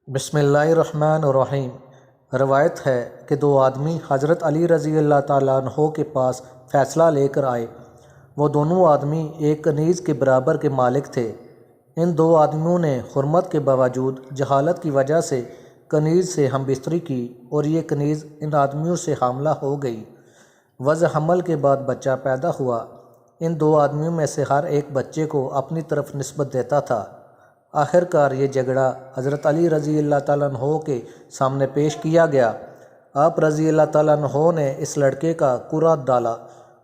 بسم اللہ الرحمن الرحیم۔ روایت ہے کہ دو آدمی حضرت علی رضی اللہ تعالیٰ عنہ کے پاس فیصلہ لے کر آئے۔ وہ دونوں آدمی ایک کنیز کے برابر کے مالک تھے۔ ان دو آدمیوں نے حرمت کے باوجود جہالت کی وجہ سے کنیز سے ہم بستری کی اور یہ کنیز ان آدمیوں سے حاملہ ہو گئی۔ وضع حمل کے بعد بچہ پیدا ہوا۔ ان دو آدمیوں میں سے ہر ایک بچے کو اپنی طرف نسبت دیتا تھا۔ آخر کار یہ جھگڑا حضرت علی رضی اللہ تعالیٰ عنہ کے سامنے پیش کیا گیا۔ آپ رضی اللہ تعالیٰ عنہ نے اس لڑکے کا قرعہ ڈالا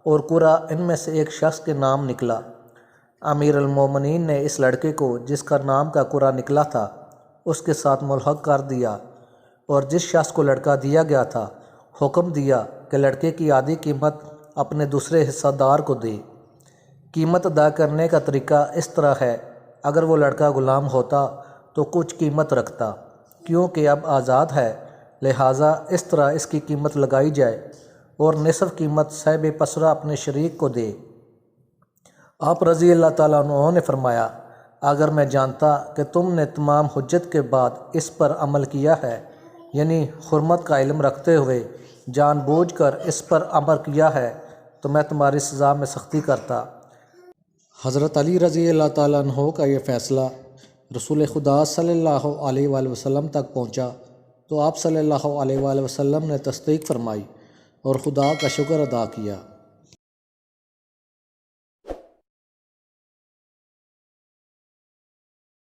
اور قرعہ ان میں سے ایک شخص کے نام نکلا۔ امیر المومنین نے اس لڑکے کو جس کا نام کا قرعہ نکلا تھا اس کے ساتھ ملحق کر دیا اور جس شخص کو لڑکا دیا گیا تھا حکم دیا کہ لڑکے کی آدھی قیمت اپنے دوسرے حصہ دار کو دے۔ قیمت ادا کرنے کا طریقہ اس طرح ہے، اگر وہ لڑکا غلام ہوتا تو کچھ قیمت رکھتا، کیونکہ اب آزاد ہے، لہٰذا اس طرح اس کی قیمت لگائی جائے اور نصف قیمت صاحب پسرا اپنے شریک کو دے۔ آپ رضی اللہ تعالیٰ عنہ نے فرمایا، اگر میں جانتا کہ تم نے تمام حجت کے بعد اس پر عمل کیا ہے، یعنی حرمت کا علم رکھتے ہوئے جان بوجھ کر اس پر عمل کیا ہے، تو میں تمہاری سزا میں سختی کرتا۔ حضرت علی رضی اللہ تعالیٰ عنہ کا یہ فیصلہ رسول خدا صلی اللہ علیہ وآلہ وسلم تک پہنچا تو آپ صلی اللہ علیہ وآلہ وسلم نے تصدیق فرمائی اور خدا کا شکر ادا کیا۔